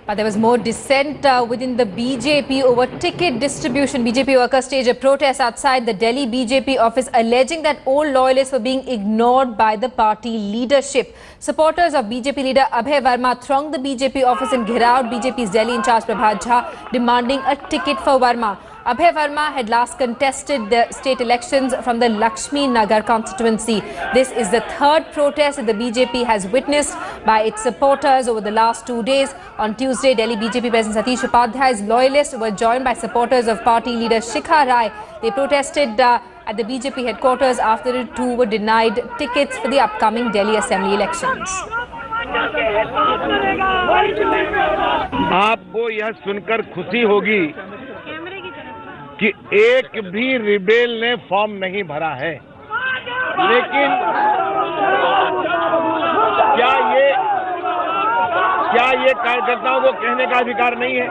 But there was more dissent within the BJP over ticket distribution. BJP workers staged a protest outside the Delhi BJP office alleging that old loyalists were being ignored by the party leadership. Supporters of BJP leader Ajay Verma thronged the BJP office and gheraoed BJP's Delhi in charge Prabhat Jha, demanding a ticket for Verma. Ajay Verma had last contested the state elections from the Lakshmi Nagar constituency. This is the third protest that the BJP has witnessed by its supporters over the last 2 days. On Tuesday, Delhi BJP President Satish Upadhyay's loyalists were joined by supporters of party leader Shikha Rai. They protested at the BJP headquarters after the two were denied tickets for the upcoming Delhi Assembly elections. आपको यह सुनकर खुशी होगी कि एक भी rebel ने form नहीं भरा है, लेकिन क्या ये कार्यकर्ताओं को कहने का अधिकार नहीं है?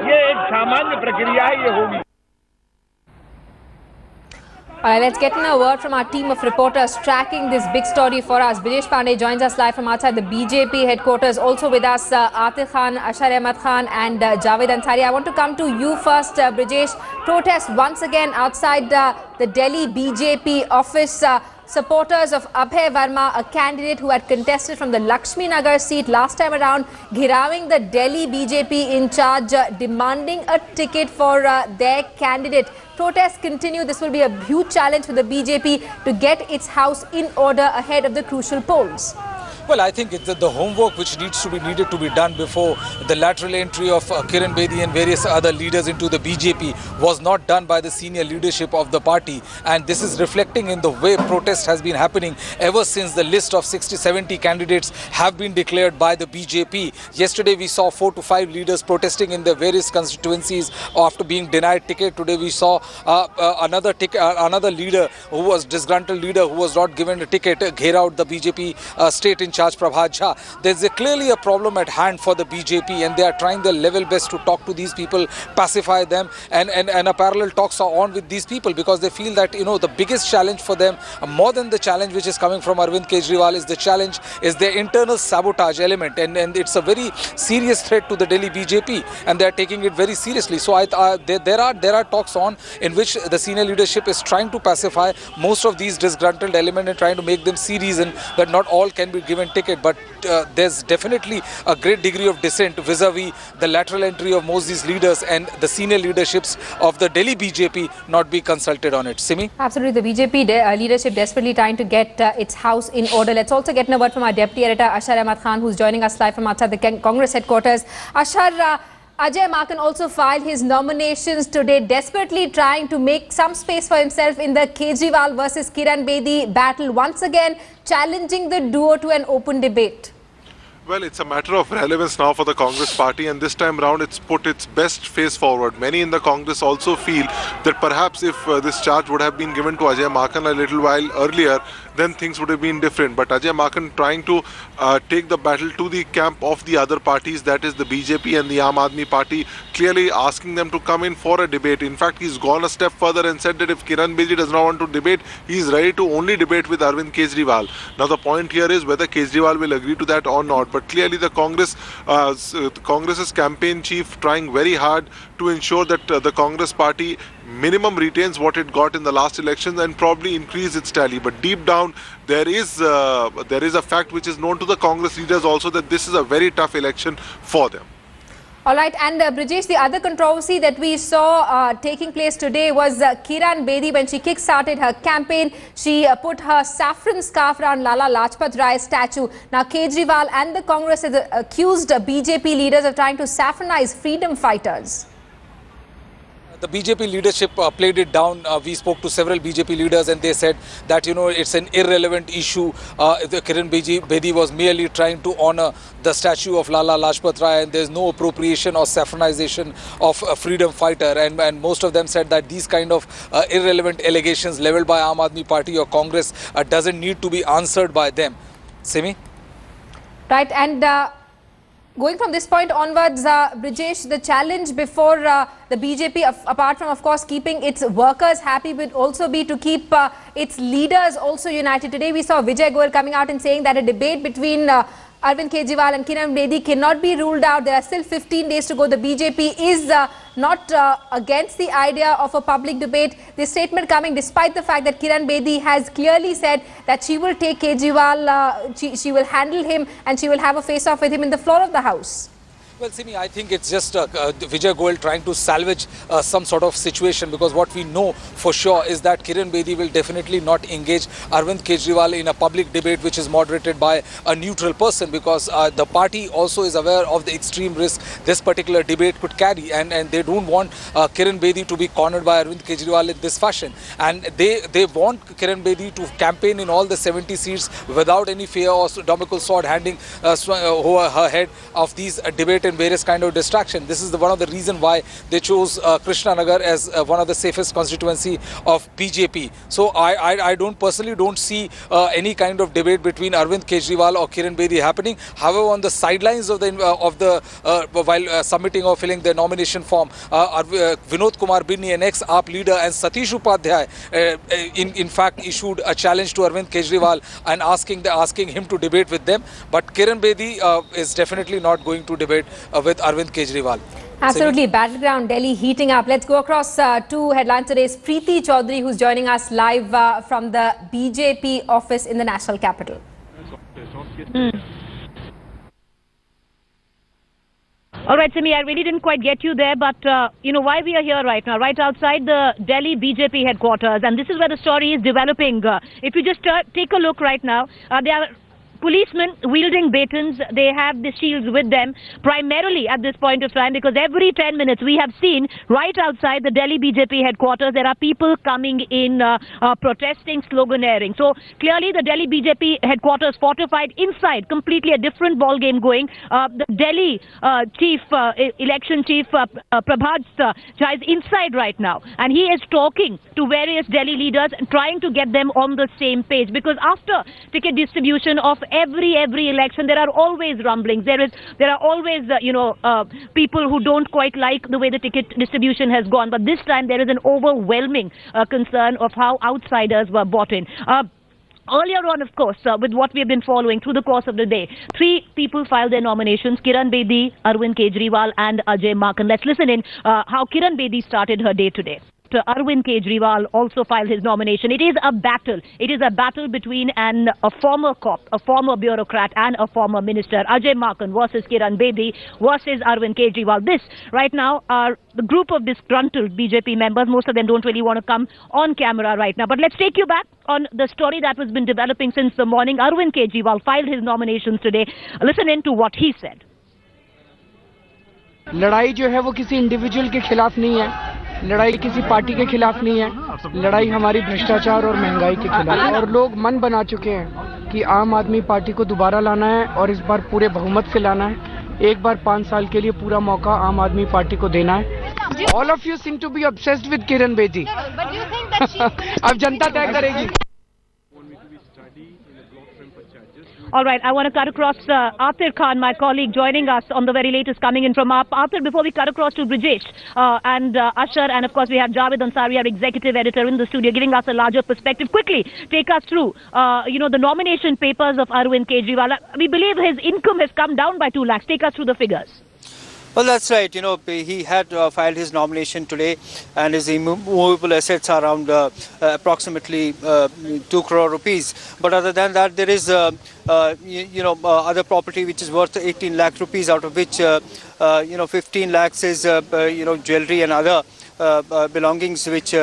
ये एक सामान्य प्रक्रिया है, ये होगी। All right, let's get in a word from our team of reporters tracking this big story for us. Brijesh Pandey joins us live from outside the BJP headquarters. Also with us, Atif Khan, Ashar Ahmad Khan and Javed Ansari. I want to come to you first, Brijesh. Protest once again outside the Delhi BJP office. Supporters of Ajay Verma, a candidate who had contested from the Lakshmi Nagar seat last time around, ghirawing the Delhi BJP in charge, demanding a ticket for their candidate. Protests continue. This will be a huge challenge for the BJP to get its house in order ahead of the crucial polls. Well, I think it's the homework which needed to be done before the lateral entry of Kiran Bedi and various other leaders into the BJP was not done by the senior leadership of the party, and this is reflecting in the way protest has been happening ever since the list of 60-70 candidates have been declared by the BJP. Yesterday we saw 4 to 5 leaders protesting in their various constituencies after being denied ticket. Today we saw another leader who was disgruntled leader who was not given a ticket gherao the BJP state in charge Prabhat Jha. There's clearly a problem at hand for the BJP, and they are trying their level best to talk to these people, pacify them, and a parallel talks are on with these people because they feel that, you know, the biggest challenge for them, more than the challenge which is coming from Arvind Kejriwal, is the challenge is their internal sabotage element, and it's a very serious threat to the Delhi BJP, and they are taking it very seriously. So there are talks on in which the senior leadership is trying to pacify most of these disgruntled elements and trying to make them see reason that not all can be given ticket, but there's definitely a great degree of dissent vis-a-vis the lateral entry of most of these leaders and the senior leaderships of the Delhi BJP not be consulted on it. Simi? Absolutely, the BJP leadership desperately trying to get its house in order. Let's also get in a word from our deputy editor Ashar Ahmad Khan, who's joining us live from outside the Congress headquarters. Ashar, Ajay Makan also filed his nominations today, desperately trying to make some space for himself in the Kejriwal versus Kiran Bedi battle, once again challenging the duo to an open debate. Well, it's a matter of relevance now for the Congress party, and this time round it's put its best face forward. Many in the Congress also feel that perhaps if this charge would have been given to Ajay Makan a little while earlier, then things would have been different. But Ajay Makan trying to take the battle to the camp of the other parties, that is the BJP and the Aam Aadmi party, clearly asking them to come in for a debate. In fact, he's gone a step further and said that if Kiran Bedi does not want to debate, he's ready to only debate with Arvind Kejriwal. Now the point here is whether Kejriwal will agree to that or not. But clearly the Congress's campaign chief trying very hard to ensure that the Congress party minimum retains what it got in the last elections and probably increase its tally. But deep down there is a fact which is known to the Congress leaders also, that this is a very tough election for them. All right, and Brijesh, the other controversy that we saw taking place today was Kiran Bedi. When she kick-started her campaign, she put her saffron scarf around Lala Lajpat Rai's statue. Now, Kejriwal and the Congress has accused BJP leaders of trying to saffronize freedom fighters. The BJP leadership played it down. We spoke to several BJP leaders and they said that, you know, it's an irrelevant issue. The Kiran Bedi was merely trying to honor the statue of Lala Lajpat Rai, and there's no appropriation or saffronization of a freedom fighter. And most of them said that these kind of irrelevant allegations leveled by Aam Aadmi Party or Congress doesn't need to be answered by them. Simi? Right, and going from this point onwards, Brijesh, the challenge before the BJP, apart from, of course, keeping its workers happy, would also be to keep its leaders also united. Today, we saw Vijay Goyal coming out and saying that a debate between Arvind Kejriwal and Kiran Bedi cannot be ruled out. There are still 15 days to go. The BJP is not against the idea of a public debate. This statement coming despite the fact that Kiran Bedi has clearly said that she will take Kejriwal, she will handle him and she will have a face-off with him in the floor of the House. Well, Simi, I think it's just Vijay Goel trying to salvage some sort of situation, because what we know for sure is that Kiran Bedi will definitely not engage Arvind Kejriwal in a public debate which is moderated by a neutral person, because the party also is aware of the extreme risk this particular debate could carry, and they don't want Kiran Bedi to be cornered by Arvind Kejriwal in this fashion. And they want Kiran Bedi to campaign in all the 70 seats without any fear or Damocles sword handing over her head of these debates and various kind of distraction. This is one of the reason why they chose Krishnanagar as one of the safest constituency of BJP. So I personally don't see any kind of debate between Arvind Kejriwal or Kiran Bedi happening. However, on the sidelines of while submitting or filling their nomination form, Vinod Kumar Binni, an ex-AAP leader, and Satish Upadhyay in fact issued a challenge to Arvind Kejriwal and asking him to debate with them. But Kiran Bedi is definitely not going to debate with Arvind Kejriwal. Absolutely. Battleground Delhi heating up. Let's go across to headlines today. Preeti Chaudhary, who's joining us live from the BJP office in the national capital. All right, Simi, I really didn't quite get you there, but you know why we are here right now, right outside the Delhi BJP headquarters, and this is where the story is developing. If you just take a look right now, there are policemen wielding batons. They have the shields with them primarily at this point of time, because every 10 minutes we have seen right outside the Delhi BJP headquarters there are people coming in protesting, sloganeering. So clearly the Delhi BJP headquarters fortified inside, completely a different ball game going. The Delhi election chief Prabhat Jha is inside right now, and he is talking to various Delhi leaders and trying to get them on the same page, because after ticket distribution of every election there are always rumblings. There are always people who don't quite like the way the ticket distribution has gone, but this time there is an overwhelming concern of how outsiders were bought in. Earlier on, of course, with what we have been following through the course of the day, 3 people filed their nominations: Kiran Bedi, Arvind Kejriwal and Ajay Verma. Let's listen in how Kiran Bedi started her day today. Arvind Kejriwal also filed his nomination. It is a battle. It is a battle between a former cop, a former bureaucrat and a former minister. Ajay Verma versus Kiran Bedi versus Arvind Kejriwal. This right now are the group of disgruntled BJP members. Most of them don't really want to come on camera right now. But let's take you back on the story that has been developing since the morning. Arvind Kejriwal filed his nominations today. Listen in to what he said. लड़ाई जो है वो किसी individual के खिलाफ नहीं है, लड़ाई किसी पार्टी के खिलाफ नहीं है, लड़ाई हमारी भ्रष्टाचार और महंगाई के खिलाफ है। और लोग मन बना चुके हैं कि आम आदमी पार्टी को दोबारा लाना है और इस बार पूरे बहुमत से लाना है। एक बार 5 साल के लिए पूरा मौका आम आदमी पार्टी को देना है। All of you seem to be obsessed with Kiran Bedi. अब जनता तय करेगी। All right, I want to cut across Atir Khan, my colleague, joining us on the very latest, coming in from AAP. Atir, before we cut across to Brijesh and Asher, and of course we have Javed Ansari, our executive editor, in the studio, giving us a larger perspective. Quickly, take us through, the nomination papers of Arvind Kejriwal. We believe his income has come down by 2 lakhs. Take us through the figures. Well, that's right. He had filed his nomination today, and his immovable assets are around approximately 2 crore rupees. But other than that, there is, other property which is worth 18 lakh rupees, out of which, 15 lakhs is, jewelry and other belongings which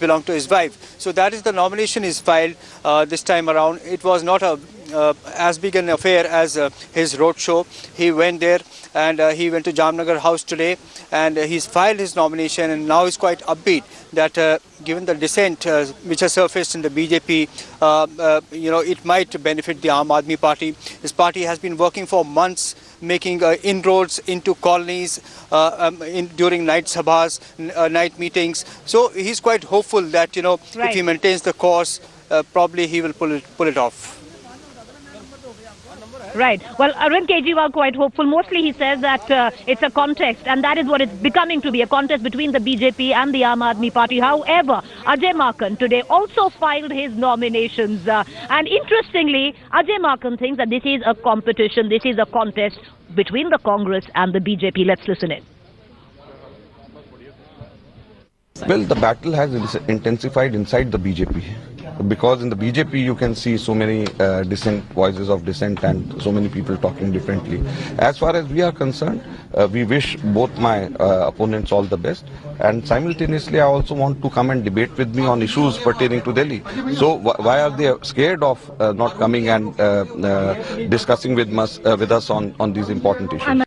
belong to his wife. So that is the nomination is filed this time around. It was not as big an affair as his roadshow. He went there and he went to Jamnagar House today, and he's filed his nomination, and now he's quite upbeat that given the dissent which has surfaced in the BJP, it might benefit the Aam Aadmi Party. His party has been working for months, making inroads into colonies during night sabhas, night meetings. So he's quite hopeful that, Right. if he maintains the course, probably he will pull it off. Right. Well, Arvind Kejriwal quite hopeful. Mostly he says that it's a contest, and that is what it's becoming to be, a contest between the BJP and the Aam Aadmi Party. However, Ajay Markan today also filed his nominations. And interestingly, Ajay Markan thinks that this is a competition, this is a contest between the Congress and the BJP. Let's listen in. Well, the battle has intensified inside the BJP. Because in the BJP you can see so many voices of dissent and so many people talking differently. As far as we are concerned, we wish both my opponents all the best, and simultaneously I also want to come and debate with me on issues pertaining to Delhi. So why are they scared of not coming and discussing with us on these important issues?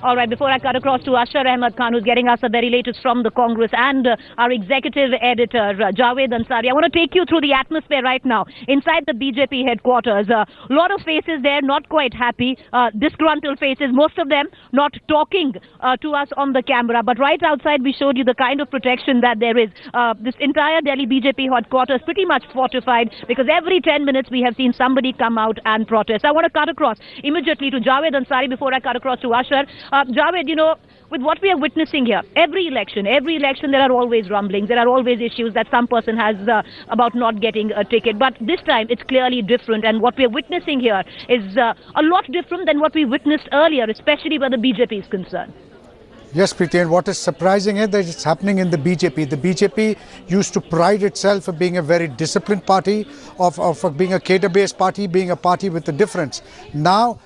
All right, before I cut across to Ashar Ahmed Khan, who's getting us the very latest from the Congress, and our executive editor, Javed Ansari, I want to take you through the atmosphere right now inside the BJP headquarters. A lot of faces there, not quite happy, disgruntled faces, most of them not talking to us on the camera. But right outside, we showed you the kind of protection that there is. This entire Delhi BJP headquarters pretty much fortified, because every 10 minutes we have seen somebody come out and protest. I want to cut across immediately to Javed Ansari before I cut across to Ashar. Javed, you know, with what we are witnessing here, every election, there are always rumblings, there are always issues that some person has about not getting a ticket. But this time, it's clearly different. And what we are witnessing here is a lot different than what we witnessed earlier, especially where the BJP is concerned. Yes, Preeti, and what is surprising is that it's happening in the BJP. The BJP used to pride itself of being a very disciplined party, of being a cadre-based party, being a party with a difference. Now,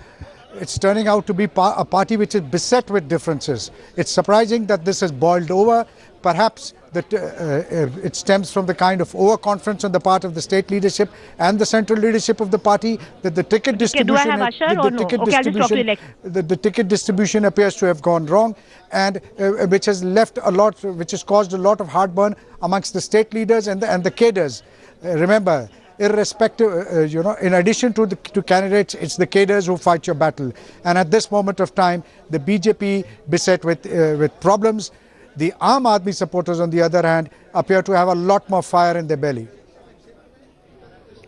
it's turning out to be a party which is beset with differences. It's surprising that this has boiled over. Perhaps that it stems from the kind of overconfidence on the part of the state leadership and the central leadership of the party, that the ticket distribution, the ticket distribution appears to have gone wrong, and which has caused a lot of heartburn amongst the state leaders and the cadres. Remember, irrespective, in addition to candidates, it's the cadres who fight your battle. And at this moment of time, the BJP beset with problems. The Aam Aadmi supporters, on the other hand, appear to have a lot more fire in their belly.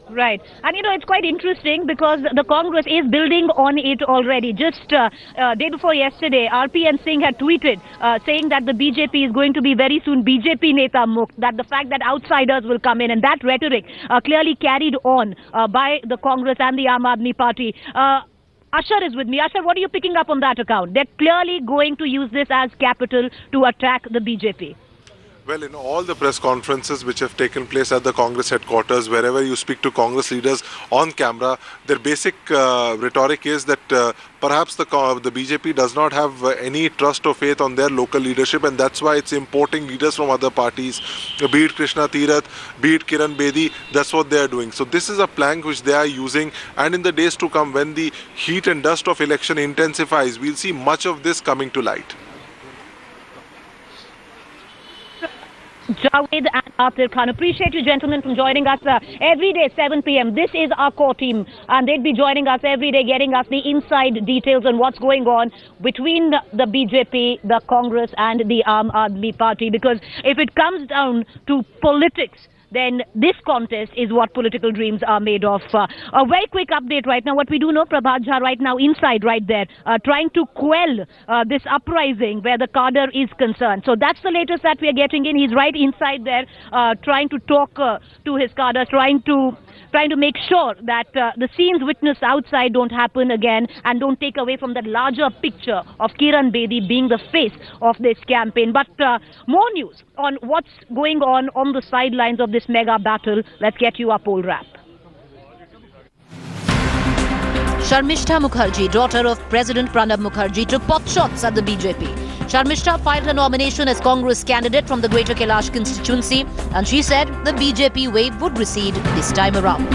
Right. And, you know, it's quite interesting because the Congress is building on it already. Just day before yesterday, RPN Singh had tweeted saying that the BJP is going to be very soon BJP Neta Mukt, that the fact that outsiders will come in, and that rhetoric clearly carried on by the Congress and the Aam Aadmi Party. Ashar is with me. Ashar, what are you picking up on that account? They're clearly going to use this as capital to attack the BJP. Well, in all the press conferences which have taken place at the Congress headquarters, wherever you speak to Congress leaders on camera, their basic rhetoric is that perhaps the BJP does not have any trust or faith on their local leadership, and that's why it's importing leaders from other parties, be it Krishna Tirath, be it Kiran Bedi. That's what they are doing. So this is a plank which they are using, and in the days to come, when the heat and dust of election intensifies, we'll see much of this coming to light. Javed and Atir Khan. Appreciate you gentlemen from joining us every day 7 p.m. This is our core team, and they'd be joining us every day, getting us the inside details on what's going on between the BJP, the Congress and the Aam Aadmi Party. Because if it comes down to politics, then this contest is what political dreams are made of. A very quick update right now. What we do know, Prabhat Jha right now inside right there, trying to quell this uprising where the cadre is concerned. So that's the latest that we are getting in. He's right inside there, trying to talk to his cadre, trying to make sure that the scenes witnessed outside don't happen again and don't take away from that larger picture of Kiran Bedi being the face of this campaign. But more news on what's going on the sidelines of this mega battle. Let's get you a poll wrap. Sharmishta Mukherjee, daughter of President Pranab Mukherjee, took pot shots at the BJP. Sharmishta filed her nomination as Congress candidate from the Greater Kailash constituency, and she said the BJP wave would recede this time around.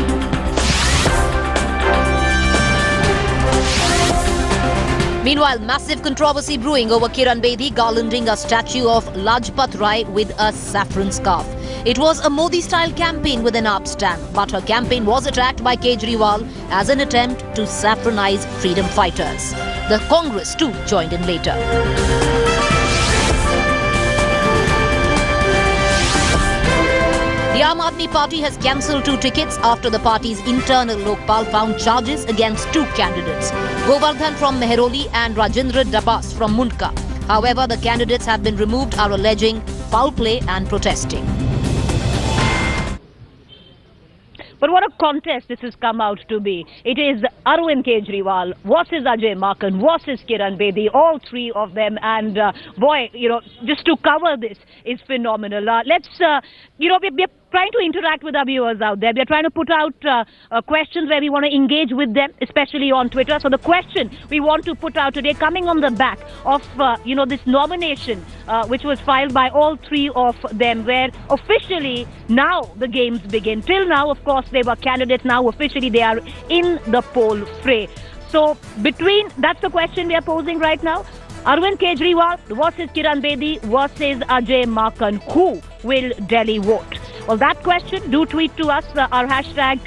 Meanwhile, massive controversy brewing over Kiran Bedi garlanding a statue of Lajpat Rai with a saffron scarf. It was a Modi-style campaign with an AAP stamp, but her campaign was attacked by Kejriwal as an attempt to saffronize freedom fighters. The Congress too joined in later. The Aam Aam Aadmi Party has cancelled 2 tickets after the party's internal Lokpal found charges against 2 candidates, Govardhan from Mehroli and Rajendra Dabas from Mundka. However, the candidates have been removed are alleging foul play and protesting. But what a contest this has come out to be. It is Arvind Kejriwal versus Ajay Markan versus Kiran Bedi, all 3 of them. And boy, just to cover this is phenomenal. We're trying to interact with our viewers out there. We're trying to put out questions where we want to engage with them, especially on Twitter. So the question we want to put out today, coming on the back of, this nomination, which was filed by all 3 of them, where officially now the games begin. Till now, of course, they were candidates. Now officially they are in the poll fray. So that's the question we are posing right now. Arvind Kejriwal versus Kiran Bedi versus Ajay Markan. Who will Delhi vote? Well, that question, do tweet to us. Our hashtag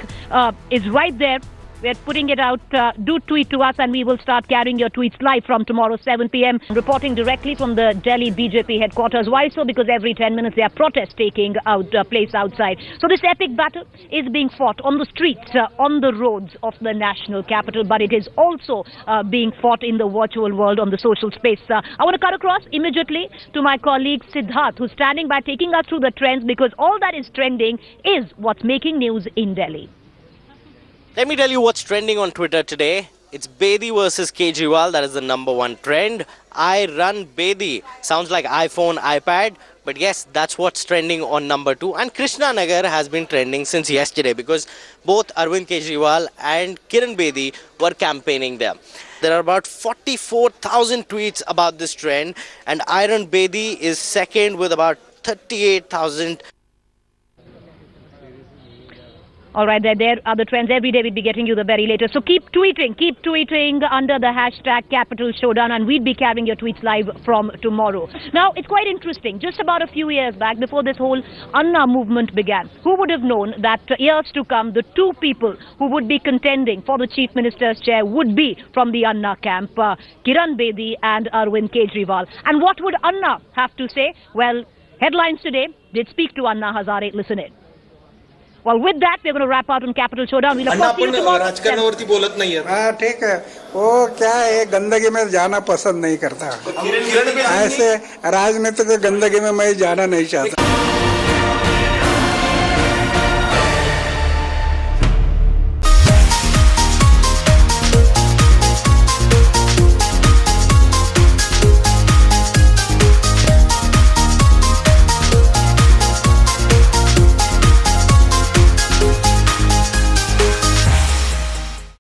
is right there. We're putting it out. Do tweet to us and we will start carrying your tweets live from tomorrow 7 p.m. Reporting directly from the Delhi BJP headquarters. Why so? Because every 10 minutes there are protests taking place outside. So this epic battle is being fought on the streets, on the roads of the national capital, but it is also being fought in the virtual world on the social space. I want to cut across immediately to my colleague Siddharth, who's standing by taking us through the trends, because all that is trending is what's making news in Delhi. Let me tell you what's trending on Twitter today. It's Bedi versus Kejriwal. That is the #1 trend. I run Bedi. Sounds like iPhone, iPad. But yes, that's what's trending on #2. And Krishna Nagar has been trending since yesterday because both Arvind Kejriwal and Kiran Bedi were campaigning there. There are about 44,000 tweets about this trend. And I run Bedi is second with about 38,000. All right, there are the trends. Every day we'd be getting you the very latest. So keep tweeting under the hashtag Capital Showdown, and we'd be carrying your tweets live from tomorrow. Now, it's quite interesting. Just about a few years back, before this whole Anna movement began, who would have known that years to come, the 2 people who would be contending for the Chief Minister's chair would be from the Anna camp, Kiran Bedi and Arvind Kejriwal. And what would Anna have to say? Well, headlines today did speak to Anna Hazare. Listen in. Well, with that, we're going to wrap out on Capital Showdown. We'll of course see you tomorrow. राजकारणावरती बोलत नाहीये. ठीक है. वो क्या है, गंदगी में जाना पसंद नहीं करता. ऐसे राजनीतिक गंदगी में मैं जाना नहीं चाहता.